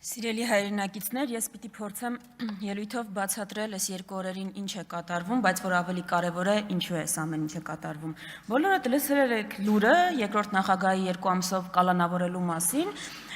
Սիրելի հայրենակիցներ, ես պիտի փորձեմ ելույթով բացատրել այս երկու օրերին ինչ է կատարվում, բայց որ ավելի կարևոր է ինչու է այս ամեն ինչը կատարվում։ Բոլորդ լսել եք լուրը երկրորդ նախագահի 2 ամսով կալանավորելու մասին։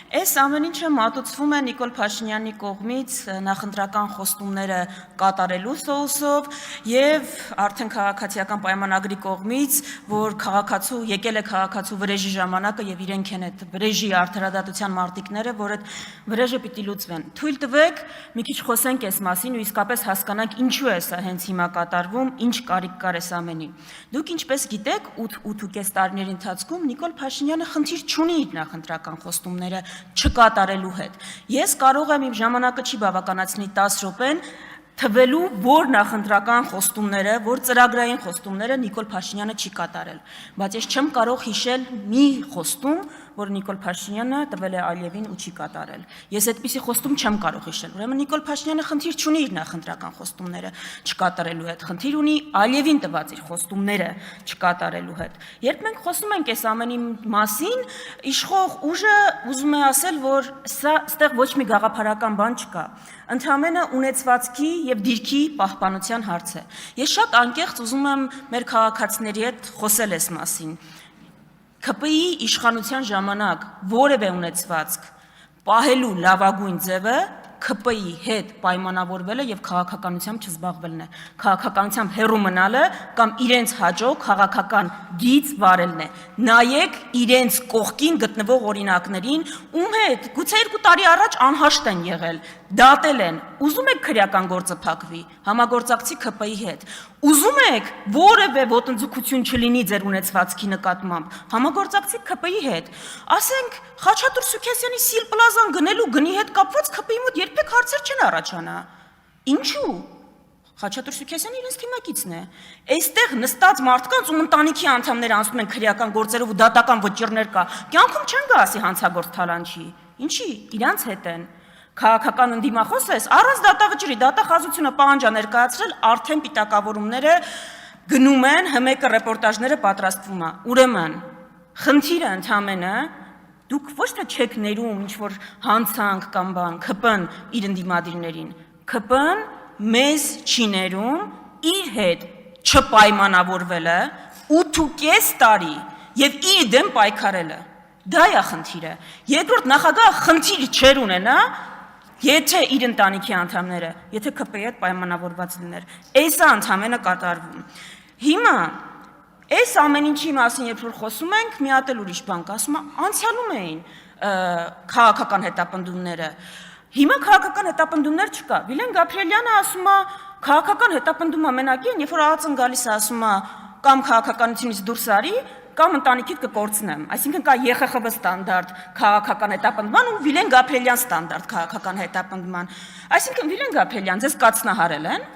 Այս ամեն ինչը մատուցվում է Նիկոլ Փաշինյանի կողմից նախընտրական խոստումները կատարելու սոուսով եւ արդեն քաղաքացիական պայմանագրի կողմից, որ քաղաքացու եկել է քաղաքացու վրեժի ժամանակը եւ իրենք են այդ վրեժի արդարադատության մարտիկները, որ այդ վրեժը պիտի լուծվեն։ Թույլ տվեք մի քիչ խոսենք այս մասին ու իսկապես հասկանանք ինչու է սա հենց հիմա կատարվում, ինչ կարիք կար այս ամենի։ Դուք ինչպես գիտեք, 8.5 տարիների ընթացքում Նիկոլ Փաշինյանը խնդիր չունի իր նախընտրական խոստումները չկատարելու հետ։ Ես կարող եմ իմ ժամանակը չի բավականացնի 10 րոպեն թվելու, որ նախընտրական խոստումները, որ ծրագրային խոստումները Նիկոլ Փաշինյանը չի կատարել, բայց ես չեմ կարող հիշել մի խոստում, որ Նիկոլ Փաշինյանը տվել է Ալիևին ու չի կատարել։ Ես այդպիսի խոստում չեմ կարող հիշել։ Ուրեմն Նիկոլ Փաշինյանը խնդիր չունի իր նախընտրական խոստումները չկատարելու հետ, խնդիր ունի Ալիևին տված իր խոստումները չկատարելու հետ։ Երբ մենք խոսում ենք այս ամենի մասին, իշխող ուժը ուզում է ասել, որ այստեղ ոչ մի գաղափարական բան չկա։ Ընդհանրապես ունեցվածքի եւ դիրքի պահպանության հարց է։ Ես շատ անկեղծ ուզում եմ մեր քաղաքացիների հետ խոսել այս մասին։ ՔՊԻ-ի իշխանության ժամանակ որևէ ունեցվածք պահելու լավագույն ձևը ՔՊԻ-ի հետ պայմանավորվելը եւ քաղաքականությամբ չզբաղվելն է, քաղաքականությամբ հեռու մնալը կամ իրենց հաջող քաղաքական գիծ վարելն է։ Նայեք իրենց կողքին գտնվող օրինակներին, ում հետ գուցե 2 տարի առաջ անհաշտ են եղել, դատել են, ուզում եք քրեական գործը փակվի, համագործակցի ՔՊԻ-ի հետ, ուզում եք որևէ ոտնձգություն չլինի ձեր ունեցվածքի նկատմամբ, համագործակցի ՔՊԻ-ի հետ, ասենք Խաչատուր Սուքեսյանի Սիլ Պլազան գնելու գնի հետ կապված ՔՊԻ-ի մոտ երբեք հարցեր չեն առաջանա։ Ինչու՞։ Խաչատուր Սուքեսյանը իրենց թիմակիցն է։ Այստեղ նստած մարդկանց ու ընտանիքի անդամները անցնում են քրեական գործերով ու դատական վճիռներ կա։ Կյանքում չեն գա ասի հանցագործ թալանչի։ Ինչի՞, իրանց հետ են։ Քաղաքական ընդդիմախոս ես, առանց դատավճռի դատախազությունը պահանջա ներկայացրել, արդեն պիտակավորումները գնում են, ՀՄԿ ռեպորտաժները պատրաստվում է։ Ուրեմն, խնդիրը ընդամենը դուք ոչ թե չեք ներում ինչ-որ հանցանք կամ բան, ՔՊ-ն իր ընդդիմադիրներին, ՔՊ-ն մեզ չի ներում իր հետ չպայմանավորվելը 8.5 տարի եւ իր դեմ պայքարելը։ Դա է խնդիրը։ Երկրորդ նախագահը խնդիր չեր ունենա, եթե իր ընտանիքի անդամները, եթե ՔՊ-ի հետ պայմանավորված լիներ, այսա ընդամենը կատարվում։ Հիմա այս ամեն ինչի մասին երբ որ խոսում ենք, մի հատ էլ ուրիշ բան կա, ասում է անցյալում էին քաղաքական հետապնդումները։ Հիմա քաղաքական հետապնդումներ չկա։ Վիլեն Գաբրիելյանը ասում է քաղաքական հետապնդումը մենակի են, երբ որ ԱԱԾ-ն գալիս է ասում է կամ քաղաքականությունից դուրս արի, կամ ընտանիքիդ կկորցնեմ, այսինքն կա ԵԽԽՎ ստանդարտ քաղաքական հետապնդման ու Վիլեն Գաբրիելյան ստանդարտ քաղաքական հետապնդման։ Այսինքն Վիլեն Գաբրիելյան ձեզ կացնահարել են։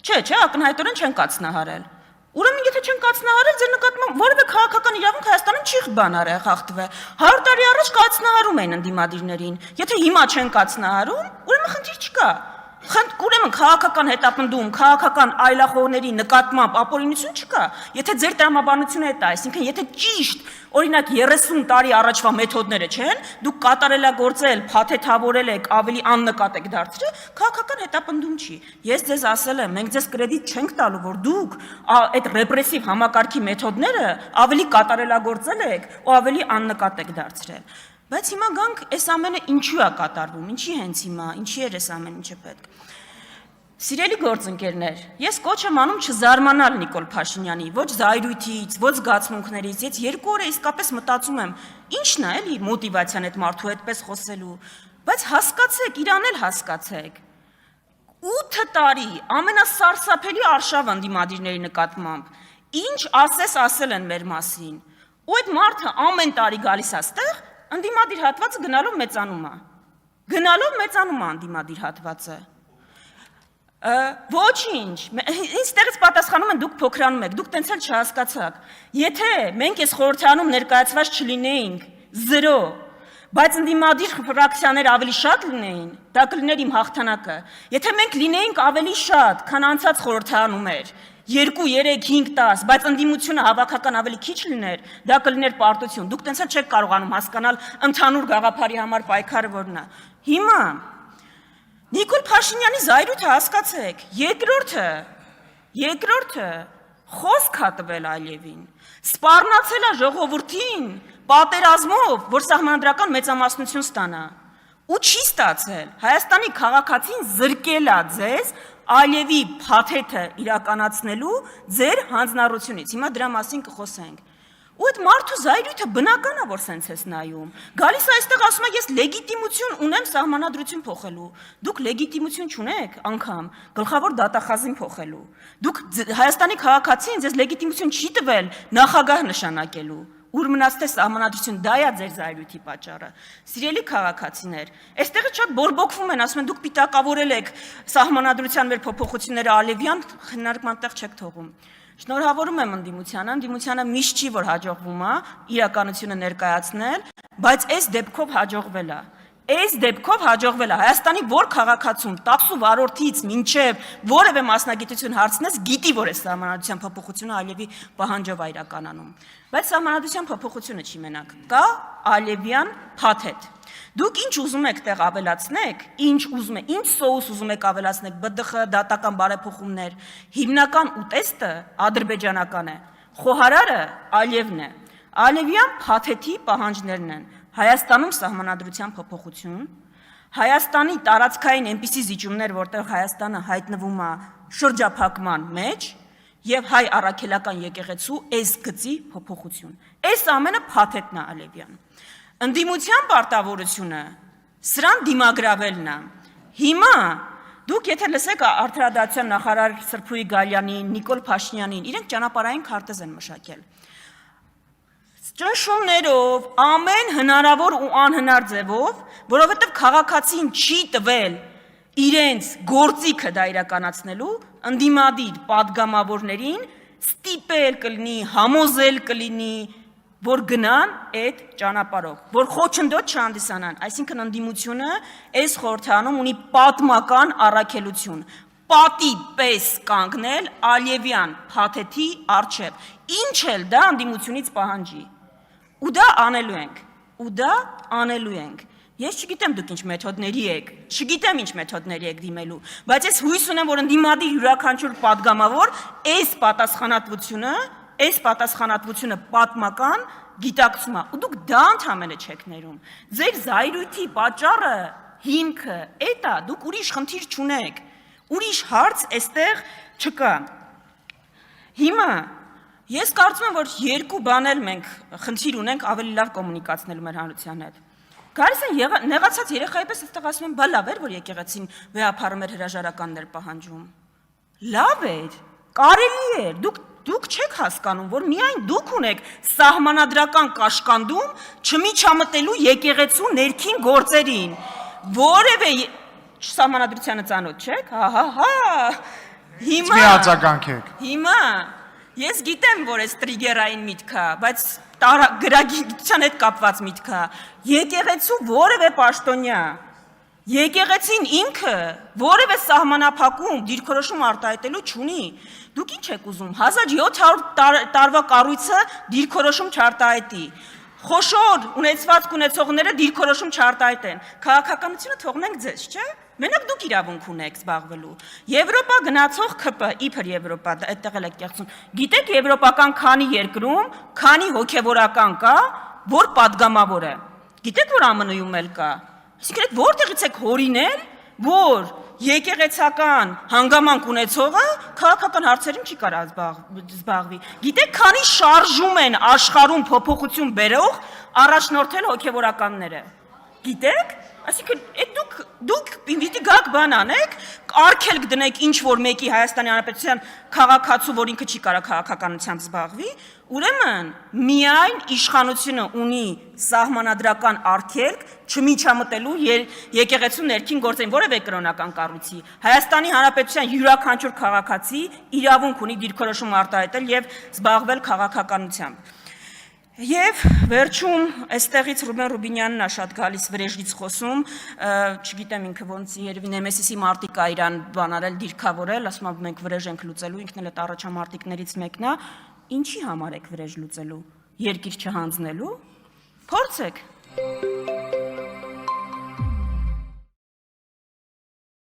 Չէ, ակնհայտորեն չեն կացնահարել։ Ուրեմն եթե չեն կացնահարել, ձեր նկատմամբ որևէ քաղաքական իրավունք Հայաստանում չի բանարը խախտվել։ 100 տարի առաջ կացնահարում էին ընդդիմադիրներին։ Եթե հիմա չեն կացնահարում, ուրեմն խնդիր չկա։ Ուրեմն քաղաքական հետապնդում, քաղաքական այլախոհների նկատմամբ ապօրինություն չկա, եթե ձեր տրամաբանությունը է դա, այսինքն եթե ճիշտ, օրինակ 30 տարի առաջվա մեթոդները չեն, դուք կատարելագործել, փաթեթավորել եք, ավելի աննկատ եք դարձրել, քաղաքական հետապնդում չի։ Ես ձեզ ասել եմ, մենք ձեզ կրեդիտ չենք տալու, որ դուք այդ ռեպրեսիվ համակարգի մեթոդները ավելի կատարելագործել եք ու ավելի աննկատ եք դարձրել։ Բայց հիմա գանք այս ամենը ինչու է կատարվում, ինչի հենց հիմա, ինչի էր այս ամեն ինչը պետք։ Սիրելի գործընկերներ, ես կոչ եմ անում չզարմանալ Նիկոլ Փաշինյանի, ոչ զայրույթից, ոչ զգացմունքներից, ես 2 օր իսկապես մտածում եմ, ինչն է էլի մոտիվացիան այդ մարդու այդպես խոսելու, բայց հասկացեք, իրան էլ հասկացեք։ 8 տարի ամենասարսափելի արշավ ընդդիմադիրների նկատմամբ, ինչ ասել են մեր մասին, ու այդ մարդը ամեն տարի գալիս է այստեղ, ընդդիմադիր հատվածը գնալով մեծանում է ընդդիմադիր հատվածը։ Ոչինչ, ինձ տեղից պատասխանում են դուք փոքրանում եք, դուք տենց էլ չհասկացաք։ Եթե մենք այս խորհրդարանում ներկայացված չլինեինք 0, բայց ընդդիմադիր ֆրակցիաներ ավելի շատ լինեին, դա կլիներ իմ հաղթանակը։ Եթե մենք լինեինք ավելի շատ, քան անցած խորհրդարանում էր, 2, 3, 5, 10, բայց ընդդիմությունը հավաքական ավելի քիչ լիներ, դա կլիներ պարտություն։ Դուք տենցա չեք կարողանում հասկանալ ընդհանուր գաղափարի համար պայքարը որն է։ Հիմա Նիկոլ Փաշինյանի զայրույթը հասկացեք, երկրորդը խոսք է տվել Ալիևին, սպառնացել է ժողովրդին պատերազմով, որ սահմանադրական մեծամասնություն ստանա, ու չի ստացել։ Հայաստանի քաղաքացին զրկել է ձեզ Ալիևի փաթեթը իրականացնելու ձեր հանձնառությունից։ Հիմա դրա մասին կխոսենք։ Ու այդ մարդու զայրույթը բնական է, որ սենց ես նայում։ Գալիս է այստեղ ասում է, ես լեգիտիմություն ունեմ սահմանադրություն փոխելու։ Դուք լեգիտիմություն չունեք անգամ գլխավոր դատախազին փոխելու։ Դուք Հայաստանի քաղաքացին ձեզ լեգիտիմություն չի տվել նախագահ նշանակելու։ Ուր մնաց թե սահմանադրություն, դա է ձեր զայրույթի պատճառը։ Սիրելի քաղաքացիներ, այստեղը շատ բորբոքվում են, ասում են դուք պիտակավորել եք սահմանադրության մեր փոփոխությունները Ալիևյան, քննարկման տեղ չեք թողում։ Շնորհավորում եմ ընդդիմությանը միշտ չի որ հաջողվում է իրականությունը ներկայացնել, բայց այս դեպքով հաջողվել է։ Այս դեպքով հաջողվել է Հայաստանի որ քաղաքացուն 10 վարորդից մինչև որևէ մասնագիտություն հարցնես, գիտի որ է սահմանադրության փոփոխությունը Ալիևի պահանջով իրականանում։ Բայց սահմանադրության փոփոխությունը չի մենակ, կա Ալիևյան փաթեթ։ Դուք ինչ ուզում եք տեղ ավելացնեք, ինչ սոուս ուզում եք ավելացնեք, ԲԴԽ, դատական բարեփոխումներ, հիմնական ուտեստը ադրբեջանական է, խոհարարը Ալիևն է, Ալիևյան փաթեթի պահանջներն են, Հայաստանում սահմանադրության փոփոխություն, Հայաստանի տարածքային այնպիսի զիջումներ, որտեղ Հայաստանը հայտնվում է շրջափակման մեջ, եւ հայ առաքելական եկեղեցու այս գծի փոփոխություն։ Այս ամենը փաթեթն է Ալիևյան։ Ընդդիմության պարտավորությունը սրան դիմագրավելն է։ Հիմա դուք եթե լսեք արդարադատության նախարար Սրփուի Գալյանին, Նիկոլ Փաշինյանին, իրենք ճանապարհային քարտեզ են մշակել։ Ճնշումներով, ամեն հնարավոր ու անհնար ձևով, որովհետև քաղաքացին չի տվել իրենց գործիքը դա իրականացնելու, ընդդիմադիր падգամավորներին ստիպել կլինի, համոզել կլինի, որ գնան այդ ճանապարհով, որ խոչընդոտ չհանդիսանան, այսինքն ընդդիմությունը այս խորհրդանում ունի պատմական առաքելություն, պատի պես կանգնել Ալիևյան փաթեթի առջև, ինչ էլ դա ընդդիմությունից պահանջի, ու դա անելու ենք, Ես չգիտեմ դուք ինչ մեթոդների եք, չգիտեմ ինչ մեթոդների եք դիմելու, բայց ես հույս ունեմ, որ ընդդիմադիր յուրաքանչյուր падգամավոր այս պատասխանատվությունը պատմական գիտակցում է, ու դուք դա ընդհանրապես չեք ներում։ Ձեր զայրույթի պատճառը, հիմքը, էտա, դուք ուրիշ խնդիր չունեք, ուրիշ հարց այստեղ չկա։ Հիմա ես կարծում եմ, որ երկու բան էլ մենք խնդիր ունենք ավելի լավ կոմունիկացնելու մեր հանրության հետ։ Գալիս են նեղացած երեխայի պես այստեղ ասում են, բա լավ էր, որ եկեղեցին վեհափառում էր հրաժարականներ պահանջում։ Լավ էր, կարելի էր, դուք չեք հասկանում, որ միայն դուք ունեք սահմանադրական կաշկանդում չմիջամտելու եկեղեցու ներքին գործերին, որևէ սահմանադրությանը ծանոթ չեք, հիմա ես գիտեմ, որ այս տրիգերային միտք է, բայց գրագիտության հետ կապված միտք է, եկեղեցու որևէ պաշտոնյա, եկեղեցին ինքը որևէ սահմանափակում դիրքորոշում արտահայտելու չունի, դուք ինչ եք ուզում, 1700 տարվա կառույցը դիրքորոշում չարտահայտի, խոշոր ունեցվածք ունեցողները դիրքորոշում չարտահայտեն, քաղաքականությունը թողնենք ձեզ, չէ՞, մենակ դուք իրավունք ունեք զբաղվելու, Եվրոպա գնացող ՔՊ, իբր Եվրոպա, այդտեղ էլ եք կեղծում, գիտեք եվրոպական քանի երկրում, քանի հոգևորական կա, որ падգամավոր է, գիտեք որ ԱՄՆ-ում էլ կա, այսինքն այդ որտեղից եք հորինել, որ եկեղեցական հանգամանք ունեցողը քաղաքական հարցերին չի կարող զբաղվի, գիտեք քանի շարժում են աշխարհում փոփոխություն բերող առաջնորդել հոգևորականները, գիտեք, այսինքն դուք պիտի գաք բան անեք, արգելք դնեք ինչ-որ մեկի Հայաստանի Հանրապետության քաղաքացու, որ ինքը չի կարող քաղաքականությամբ զբաղվի, ուրեմն միայն իշխանությունը ունի սահմանադրական արգելք չմիջամտելու եկեղեցու ներքին գործերին, որևէ կրոնական կառույցի, Հայաստանի Հանրապետության յուրաքանչյուր քաղաքացի իրավունք ունի դիրքորոշում արտահայտել եւ զբաղվել քաղաքականությամբ։ Եվ վերջում այստեղից Ռուբեն Ռուբինյանն է շատ գալիս վրեժից խոսում, չգիտեմ ինքը ոնց երևի Նեմեսիսի մարտիկ է իրան բան արել, դիրքավորել, ասում է մենք վրեժ ենք լուծելու, ինքն էլ այդ առաջամարտիկներից մեկն է, ինչի համար եք վրեժ լուծելու, երկիր չհանձնելու, փորձեք։